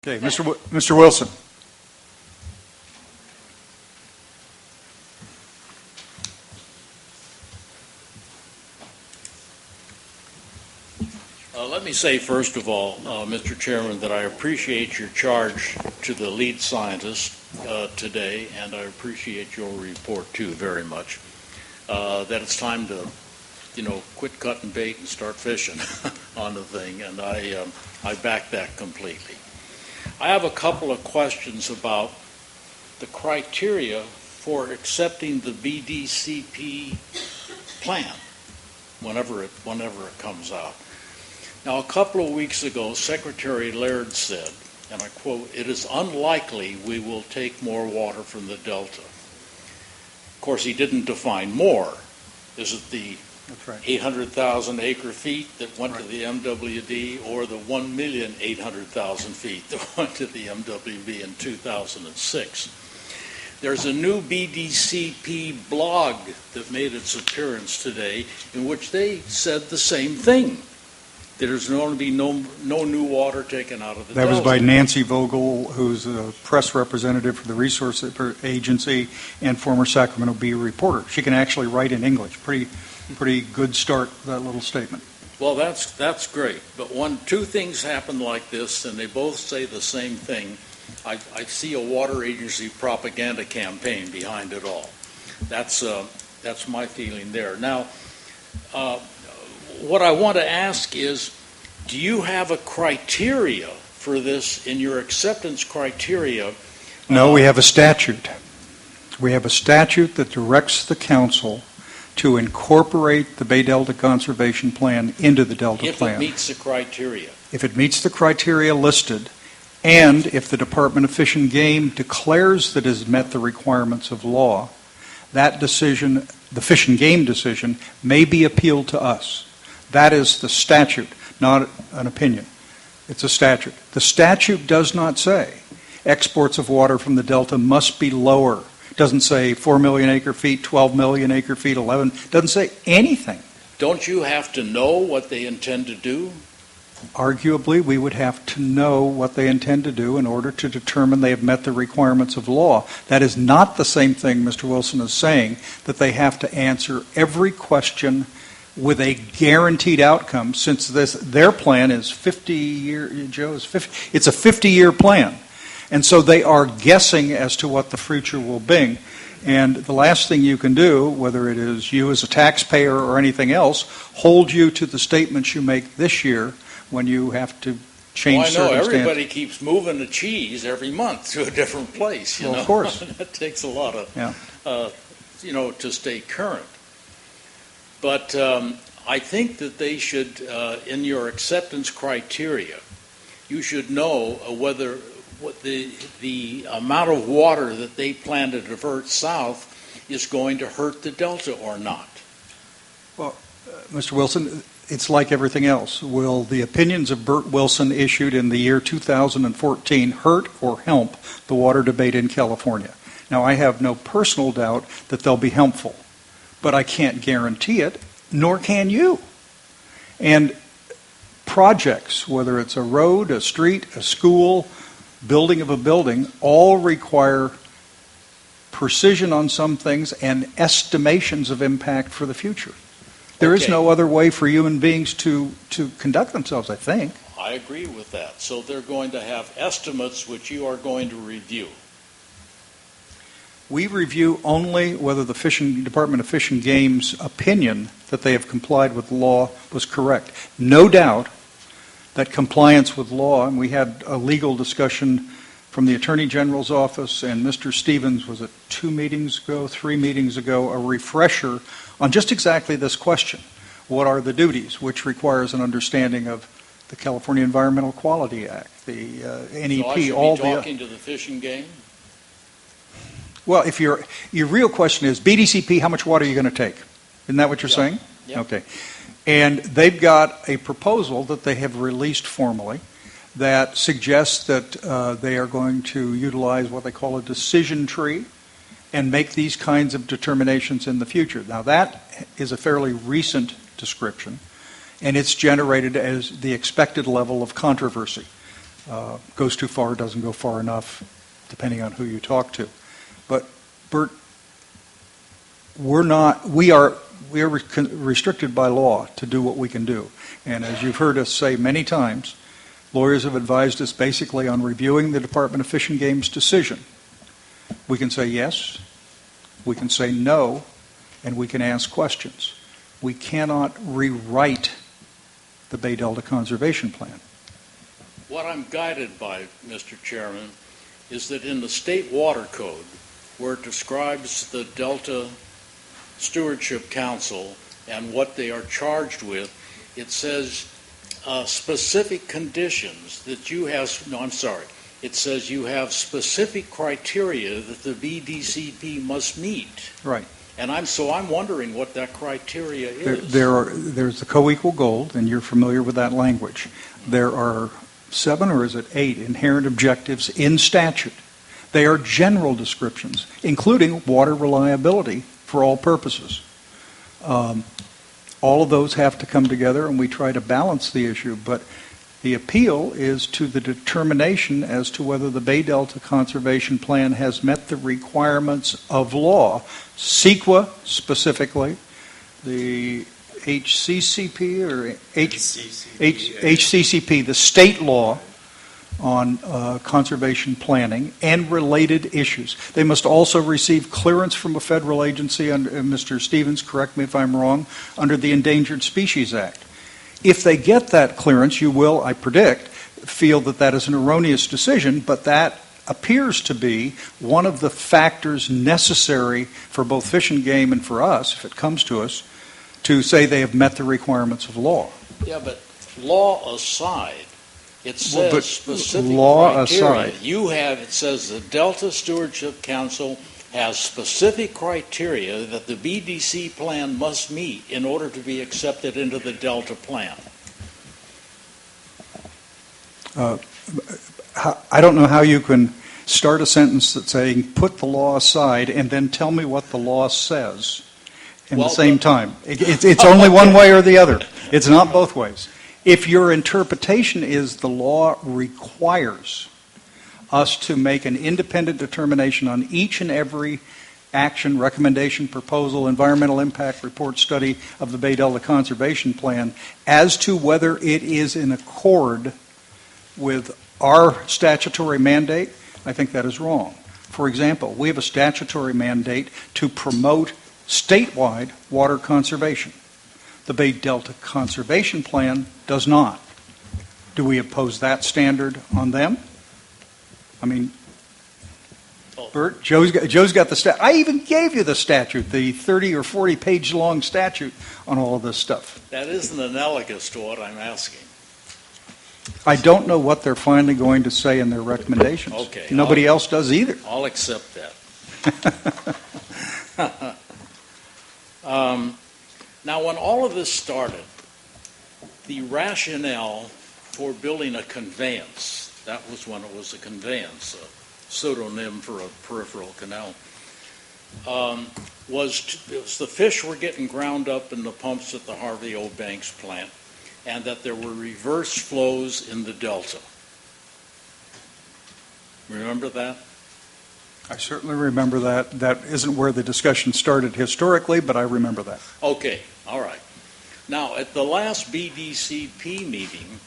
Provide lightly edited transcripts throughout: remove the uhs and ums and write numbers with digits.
Okay, Mr. Wilson. Let me say, first of all, Mr. Chairman, that I appreciate your charge to the lead scientist today, and I appreciate your report, too, very much. That it's time to, quit cutting bait and start fishing on the thing, and I back that completely. I have a couple of questions about the criteria for accepting the BDCP plan whenever it comes out. Now, a couple of weeks ago, Secretary Laird said, and I quote, "It is unlikely we will take more water from the Delta." Of course, he didn't define more. Is it the 800,000 acre feet that went to the MWD, or the 1,800,000 feet that went to the MWB in 2006? There's a new BDCP blog that made its appearance today in which they said the same thing. There's going to be no new water taken out of the Delta. That was by Nancy Vogel, who's a press representative for the Resource Agency and former Sacramento Bee reporter. She can actually write in English. Pretty good start, that little statement. Well, that's great. But two things happen like this, and they both say the same thing. I see a water agency propaganda campaign behind it all. That's my feeling there. Now, what I want to ask is, do you have a criteria for this in your acceptance criteria? No, we have a statute. We have a statute that directs the council to incorporate the Bay Delta Conservation Plan into the Delta Plan. If it meets the criteria. If it meets the criteria listed, and if the Department of Fish and Game declares that it has met the requirements of law, that decision, the Fish and Game decision, may be appealed to us. That is the statute, not an opinion. It's a statute. The statute does not say exports of water from the Delta must be lower. It doesn't say 4 million acre feet, 12 million acre feet, 11. It doesn't say anything. Don't you have to know what they intend to do? Arguably, we would have to know what they intend to do in order to determine they have met the requirements of law. That is not the same thing Mr. Wilson is saying, that they have to answer every question with a guaranteed outcome, since their plan is 50 year. Joe, is 50. It's a 50-year plan, and so they are guessing as to what the future will bring. And the last thing you can do, whether it is you as a taxpayer or anything else, hold you to the statements you make this year when you have to change circumstances. Well, I know everybody keeps moving the cheese every month to a different place. You know? Of course, that takes a lot of, to stay current. But I think that they should, in your acceptance criteria, you should know whether what the amount of water that they plan to divert south is going to hurt the Delta or not. Well, Mr. Wilson, it's like everything else. Will the opinions of Bert Wilson issued in the year 2014 hurt or help the water debate in California? Now, I have no personal doubt that they'll be helpful, but I can't guarantee it, nor can you. And projects, whether it's a road, a street, a school, building of a building, all require precision on some things and estimations of impact for the future. There is no other way for human beings to conduct themselves, I think. I agree with that. So they're going to have estimates which you are going to review. We review only whether the Department of Fish and Game's opinion that they have complied with the law was correct. No doubt that compliance with law, and we had a legal discussion from the Attorney General's office, and Mr. Stevens, was it 3 meetings ago, a refresher on just exactly this question. What are the duties, which requires an understanding of the California Environmental Quality Act, the NEP, so I should be talking to the Fish and Game? Well, if your real question is, BDCP, how much water are you going to take? Isn't that what you're saying? Yeah. Okay. And they've got a proposal that they have released formally that suggests that they are going to utilize what they call a decision tree and make these kinds of determinations in the future. Now, that is a fairly recent description, and it's generated as the expected level of controversy. Goes too far, doesn't go far enough, depending on who you talk to. But Bert, we are restricted by law to do what we can do. And as you've heard us say many times, lawyers have advised us basically on reviewing the Department of Fish and Game's decision. We can say yes, we can say no, and we can ask questions. We cannot rewrite the Bay Delta Conservation Plan. What I'm guided by, Mr. Chairman, is that in the State Water Code, where it describes the Delta Stewardship Council and what they are charged with, it says specific conditions that you have, no, I'm sorry, it says you have specific criteria that the BDCP must meet. Right. And I'm wondering what that criteria is. There's the co-equal gold, and you're familiar with that language. There are 7 or is it 8 inherent objectives in statute. They are general descriptions, including water reliability for all purposes. All of those have to come together, and we try to balance the issue. But the appeal is to the determination as to whether the Bay Delta Conservation Plan has met the requirements of law. CEQA specifically, the HCCP or HCCP, the state law on conservation planning and related issues. They must also receive clearance from a federal agency, and Mr. Stevens, correct me if I'm wrong, under the Endangered Species Act. If they get that clearance, you will, I predict, feel that that is an erroneous decision, but that appears to be one of the factors necessary for both Fish and Game and for us, if it comes to us, to say they have met the requirements of law. Yeah, but law aside, it says but specific law criteria. aside. It says the Delta Stewardship Council has specific criteria that the BDC plan must meet in order to be accepted into the Delta plan. I don't know how you can start a sentence that's saying put the law aside and then tell me what the law says in the same time. It's only one way or the other. It's not both ways. If your interpretation is the law requires us to make an independent determination on each and every action, recommendation, proposal, environmental impact report, study of the Bay Delta Conservation Plan as to whether it is in accord with our statutory mandate, I think that is wrong. For example, we have a statutory mandate to promote statewide water conservation. The Bay Delta Conservation Plan does not. Do we impose that standard on them? I mean, Bert, Joe's got the statute. I even gave you the statute, the 30 or 40 page long statute on all of this stuff. That isn't analogous to what I'm asking. I don't know what they're finally going to say in their recommendations. Okay. Nobody else does either. I'll accept that. Now, when all of this started, the rationale for building a conveyance, that was when it was a conveyance, a pseudonym for a peripheral canal, was the fish were getting ground up in the pumps at the Harvey O. Banks plant, and that there were reverse flows in the delta. Remember that? I certainly remember that. That isn't where the discussion started historically, but I remember that. Okay, all right. Now, at the last BDCP meeting,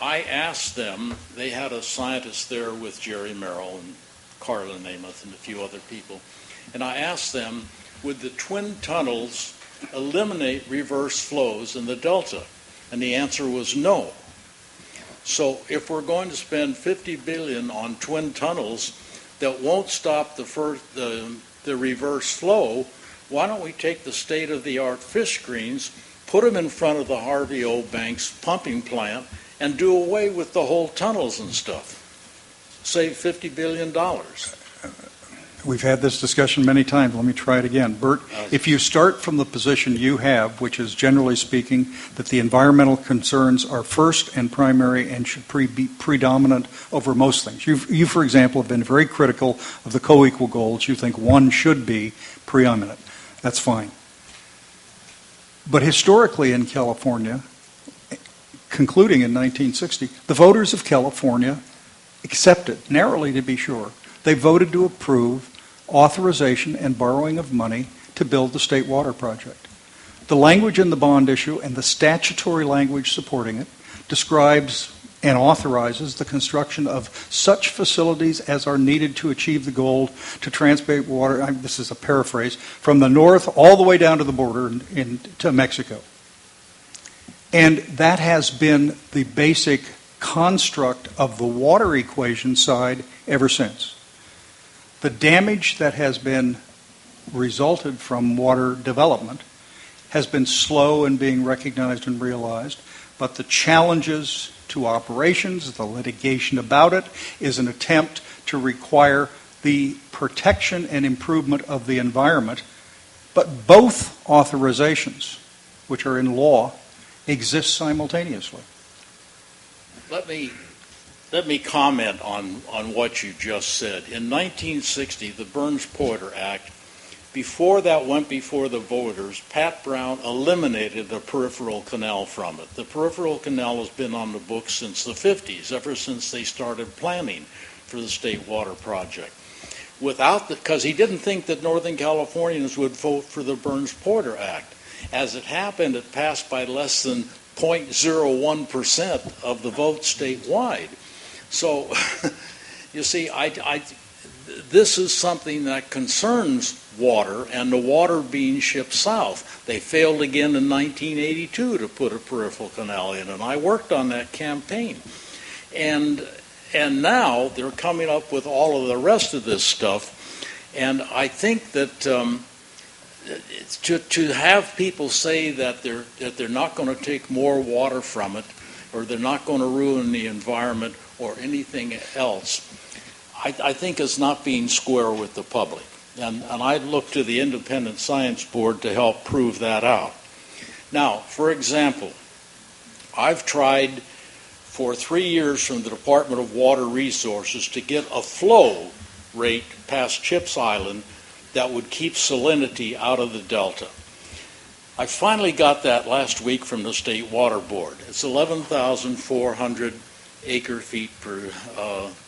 I asked them, they had a scientist there with Jerry Merrill and Carla Namath and a few other people, and I asked them, would the twin tunnels eliminate reverse flows in the delta? And the answer was no. So if we're going to spend $50 billion on twin tunnels that won't stop the reverse flow, why don't we take the state-of-the-art fish screens, put them in front of the Harvey O. Banks pumping plant, and do away with the whole tunnels and stuff? Save $50 billion. We've had this discussion many times. Let me try it again. Bert, if you start from the position you have, which is generally speaking that the environmental concerns are first and primary and should be predominant over most things. You, for example, have been very critical of the co-equal goals. You think one should be preeminent. That's fine. But historically in California, concluding in 1960, the voters of California accepted, narrowly to be sure, they voted to approve authorization and borrowing of money to build the State Water Project. The language in the bond issue and the statutory language supporting it describes and authorizes the construction of such facilities as are needed to achieve the goal to transport water, this is a paraphrase, from the north all the way down to the border to Mexico. And that has been the basic construct of the water equation side ever since. The damage that has been resulted from water development has been slow in being recognized and realized, but the challenges to operations, the litigation about it, is an attempt to require the protection and improvement of the environment. But both authorizations, which are in law, exist simultaneously. Let me comment on what you just said. In 1960, the Burns-Porter Act, before that went before the voters, Pat Brown eliminated the peripheral canal from it. The peripheral canal has been on the books since the 50s, ever since they started planning for the State Water Project. Because he didn't think that Northern Californians would vote for the Burns-Porter Act. As it happened, it passed by less than 0.01% of the vote statewide. So, you see, this is something that concerns water and the water being shipped south. They failed again in 1982 to put a peripheral canal in, and I worked on that campaign. And now they're coming up with all of the rest of this stuff, and I think that to have people say that they're not going to take more water from it, or they're not going to ruin the environment or anything else, I think is not being square with the public. And I look to the Independent Science Board to help prove that out. Now, for example, I've tried for 3 years from the Department of Water Resources to get a flow rate past Chips Island that would keep salinity out of the delta. I finally got that last week from the State Water Board. It's 11,400 acre feet per,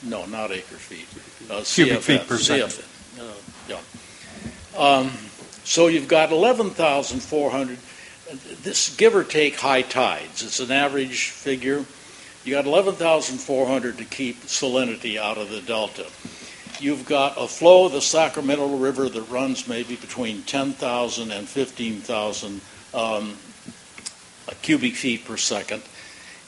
no, not acre feet, cubic feet per second. So you've got 11,400, this give or take high tides. It's an average figure. You got 11,400 to keep salinity out of the delta. You've got a flow of the Sacramento River that runs maybe between 10,000 and 15,000 cubic feet per second.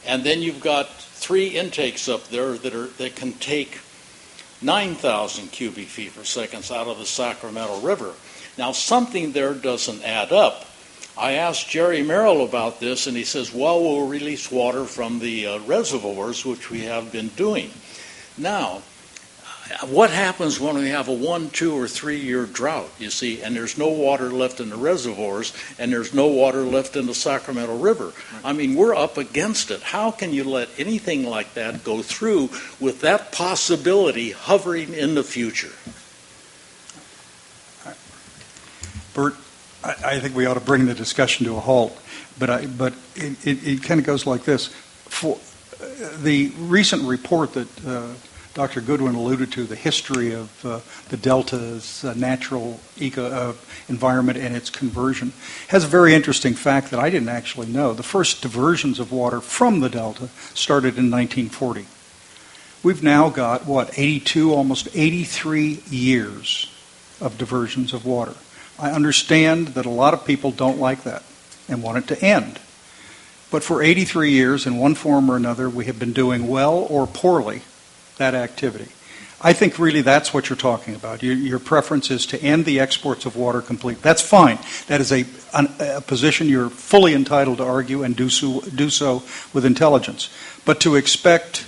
And then you've got 3 intakes up there that can take 9,000 cubic feet per second out of the Sacramento River. Now, something there doesn't add up. I asked Jerry Merrill about this, and he says, well, we'll release water from the reservoirs, which we have been doing. Now, what happens when we have a 1, 2, or 3 year drought, you see, and there's no water left in the reservoirs, and there's no water left in the Sacramento River? I mean, we're up against it. How can you let anything like that go through with that possibility hovering in the future? Bert, I think we ought to bring the discussion to a halt, but it kind of goes like this. For the recent report that Dr. Goodwin alluded to, the history of the Delta's natural environment and its conversion, has a very interesting fact that I didn't actually know. The first diversions of water from the Delta started in 1940. We've now got, 82, almost 83 years of diversions of water. I understand that a lot of people don't like that and want it to end. But for 83 years, in one form or another, we have been doing well or poorly that activity. I think really that's what you're talking about. Your preference is to end the exports of water completely. That's fine. That is a position you're fully entitled to argue and do so with intelligence. But to expect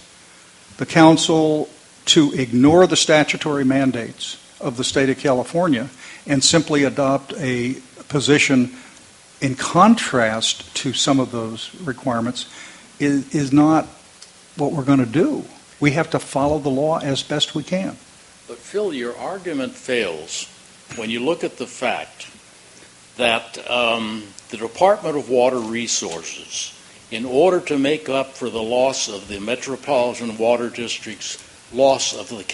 the council to ignore the statutory mandates of the state of California and simply adopt a position in contrast to some of those requirements is not what we're going to do. We have to follow the law as best we can. But Phil, your argument fails when you look at the fact that the Department of Water Resources in order to make up for the loss of the Metropolitan Water District's loss of the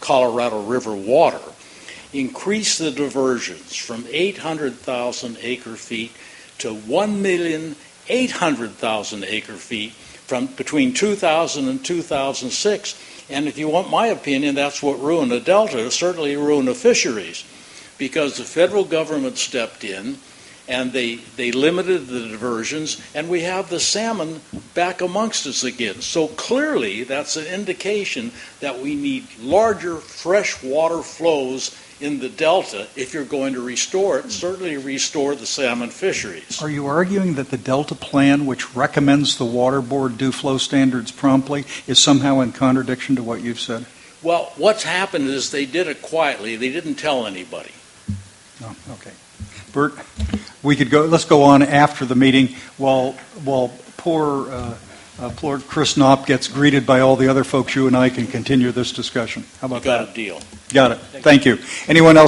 Colorado River water, increase the diversions from 800,000 acre-feet to 1,800,000 acre-feet from between 2000 and 2006. And if you want my opinion, that's what ruined the Delta. It certainly ruined the fisheries, because the federal government stepped in and they limited the diversions, and we have the salmon back amongst us again. So clearly that's an indication that we need larger freshwater flows in the Delta if you're going to restore it, certainly restore the salmon fisheries. Are you arguing that the Delta Plan, which recommends the Water Board do flow standards promptly, is somehow in contradiction to what you've said? Well, what's happened is they did it quietly. They didn't tell anybody. Oh, okay. Bert, we could go. Let's go on after the meeting while poor Chris Knopp gets greeted by all the other folks. You and I can continue this discussion. How about that? Got a deal. Got it. Thank you. Anyone else?